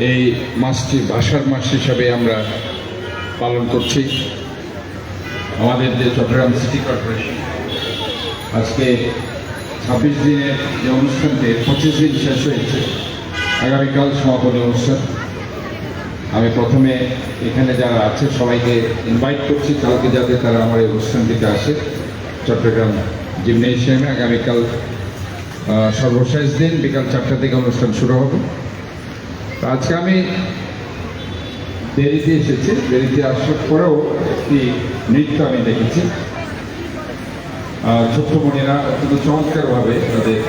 এই মাসটি ভাষার মাস হিসাবে আমরা পালন করছি। আমাদের যে চট্টগ্রাম সিটি কর্পোরেশন আজকে 26 দিনের যে অনুষ্ঠানটি 25 দিন শেষ হয়েছে, আগামীকাল সমাপনী অনুষ্ঠান। আমি প্রথমে এখানে যারা আছে সবাইকে ইনভাইট করছি কালকে যাতে তারা আমার এই অনুষ্ঠানটিতে আসে। চট্টগ্রাম জিমনেশিয়ামে আগামীকাল সর্বশেষ দিন বিকাল 4টা থেকে অনুষ্ঠান শুরু হবে। আজকে আমি দেরিতে এসেছি, দেরিতে আসার পরেও একটি নৃত্য আমি দেখেছি। ছোট্ট বোনেরা অত্যন্ত চমৎকারভাবে তাদের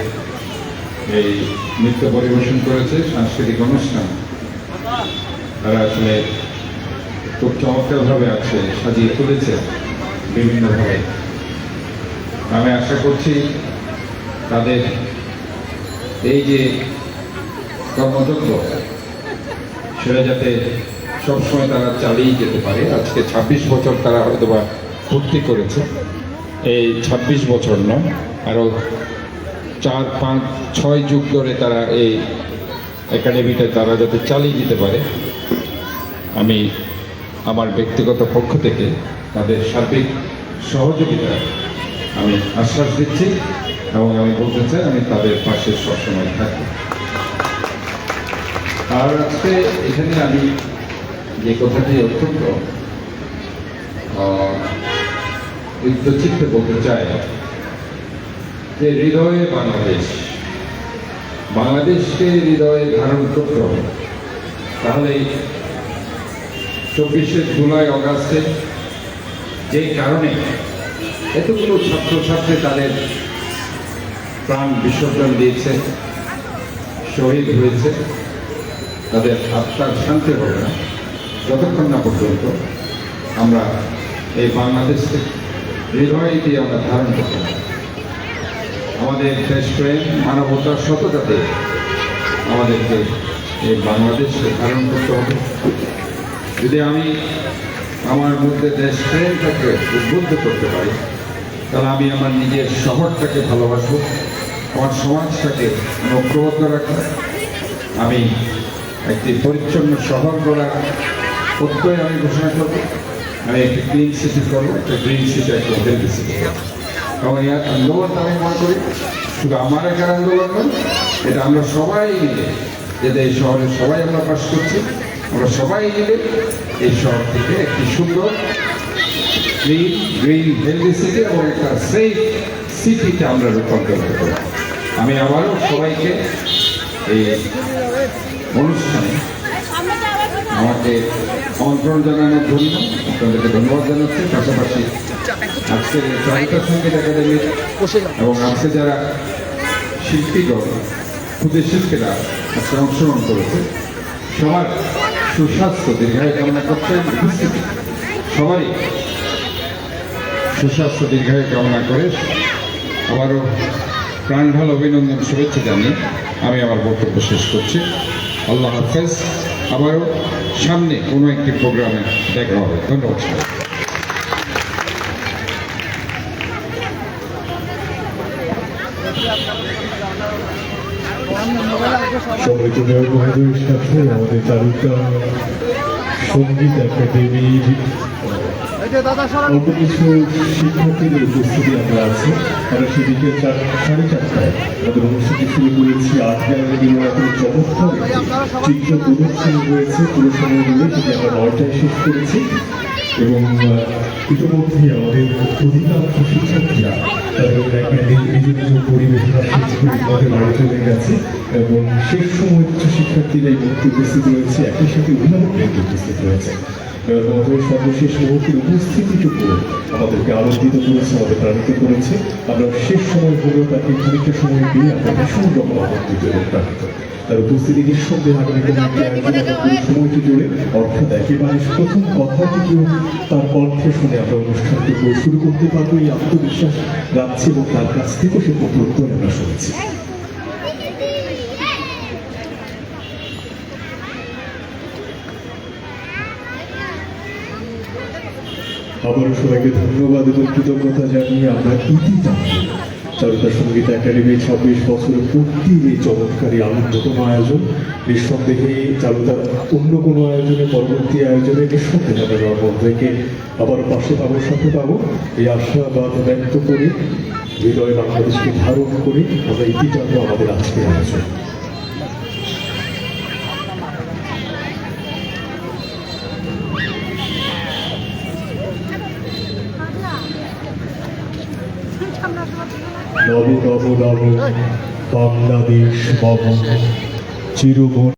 এই নৃত্য পরিবেশন করেছে। সাংস্কৃতিক অনুষ্ঠান তারা আসলে খুব চমৎকারভাবে আছে সাজিয়ে তুলেছে বিভিন্নভাবে। আমি আশা করছি তাদের এই যে কর্মযজ্ঞ সেটা যাতে সবসময় তারা চালিয়ে যেতে পারে। আজকে 26 বছর তারা হয়তো বা পূর্তি করেছে। এই 26 বছর নয়, আরও 4, 5, 6 যুগ ধরে তারা এই একাডেমিটা তারা যাতে চালিয়ে যেতে পারে, আমি আমার ব্যক্তিগত পক্ষ থেকে তাদের সার্বিক সহযোগিতা আমি আশ্বাস দিচ্ছি এবং আমি বলতে চাই আমি তাদের পাশে সবসময় থাকব। আর আজকে এখানে আমি যে কথাটি অত্যন্ত চিত্তে বলতে চাই যে হৃদয়ে বাংলাদেশকে হৃদয়ে ধারণ করতে হবে। তাহলে 24শে জুলাই অগাস্টে যে কারণে এতগুলো ছাত্রছাত্রী তাদের প্রাণ বিসর্জন দিয়েছে, শহীদ হয়েছে, তাদের আত্মার শান্তি হবে না যতক্ষণ না পর্যন্ত আমরা এই বাংলাদেশকে হৃদয়ে দিয়ে আমরা ধারণ করতে পারি। আমাদের দেশপ্রেম, মানবতার সততাতে আমাদেরকে এই বাংলাদেশকে ধারণ করতে হবে। যদি আমি আমার মধ্যে দেশপ্রেমটাকে উদ্বুদ্ধ করতে পারি, তাহলে আমি আমার নিজের শহরটাকে ভালোবাসবো, আমার সমাজটাকে ঐক্যবদ্ধ রাখবো। আমি একটি পরিচ্ছন্ন শহর গড়ার প্রত্যয় আমি ঘোষণা করবো। আমি একটি ক্লিন সিটি করবো, একটা গ্রিন সিটি, একটা হেলদি সিটি। এবং এই আন্দোলনটা আমি মনে করি শুধু আমার একার আন্দোলন নয়, এটা আমরা সবাই মিলে, যাতে এই শহরে সবাই আমরা বাস করছি, আমরা সবাই মিলে এই শহর থেকে একটি সুন্দর ক্লিন, গ্রিন, হেলদি সিটি এবং একটা সেফ সিটিতে আমরা রূপান্তর করতে পারি। আমি আবারও সবাইকে এই অনুষ্ঠানে আমাকে আমন্ত্রণ জানানোর জন্য আপনাদেরকে ধন্যবাদ জানাচ্ছি। পাশাপাশি আজকে চমৎকার সঙ্গীত একাডেমির এবং আজকে যারা শিল্পীগণ, ক্ষুদে শিল্পীরা আজকে অংশগ্রহণ করেছে, সবার সুস্বাস্থ্য দীর্ঘায়ু কামনা করতে উপস্থিতি সবারই সুস্বাস্থ্য দীর্ঘায়ু কামনা করে আবারও প্রাণ ঢাল অভিনন্দন, শুভেচ্ছা জানিয়ে আমি আমার বক্তব্য শেষ করছি। আল্লাহ হাফেজ। আবারও সামনে কোনো একটি প্রোগ্রামে দেখা হবে। ধন্যবাদ। সম্মানিত মেয়র মহোদয়ের সাথে আমাদের তালুকা সঙ্গীত একাডেমির অল্প কিছু শিক্ষার্থীদের উপস্থিতি আমরা আছি। আমরা সেদিকে 4:30টায় আমাদের অনুষ্ঠানটি শুরু করেছি। আর্ট গ্যালারি মিলনায়তনে চমৎকার চিত্র প্রদর্শনী হয়েছে। পুরো সময় মিলে সেটি আমরা 9টায় শেষ করেছি এবং ইতিমধ্যে আমাদের অধিকাংশ শিক্ষার্থীরা তাদের নিজ নিজ পরিবেশনা শেষ করে আমাদের বাড়ি চলে গেছে এবং শেষ সময় কিছু শিক্ষার্থীরা এই মুহূর্তে উপস্থিত রয়েছে, একই সাথে অভিভাবকরা উপস্থিত রয়েছে। মেয়র সর্বশেষ মুহূর্তের উপস্থিতিটুকু আমাদেরকে আনন্দিত করেছে, আমাদের প্রাণিত করেছে। আমরা শেষ সময় হলেও তাকে খানিকটা সময় দিয়ে আমরা ভীষণ রকম আনন্দিত এবং প্রাণিত। তার উপস্থিতি নিঃসন্দেহে আগামী কোনো একটি আয়োজন পুরো সময়টি জুড়ে, অর্থাৎ একেবারে প্রথম কথাটিকেও তার কণ্ঠে শুনে আমরা অনুষ্ঠানটুকু শুরু করতে পারবো এই আত্মবিশ্বাস রাখছি এবং তার কাছ থেকেও সে প্রত্যুত্তর আমরা শুনেছি। আবারও সবাইকে ধন্যবাদ এবং কৃতজ্ঞতা জানিয়ে আমরা ইতি টানব। চারুতা সঙ্গীত একাডেমি 26 বছরের পূর্তির এই চমৎকারী আনন্দতম আয়োজন। নিঃসন্দেহে চারুতার অন্য কোনো আয়োজনে, পরবর্তী আয়োজনে নিঃসন্দেহে আমরা বন্ধুকে আবার পাশে পাবো, সাথে পাবো, এই আশাবাদ ব্যক্ত করে হৃদয় বাংলাদেশকে ধারণ করে আমরা ইতি টানবো আমাদের আজকের আয়োজন। নব নব নব বাংলাদেশ মম চিরমণ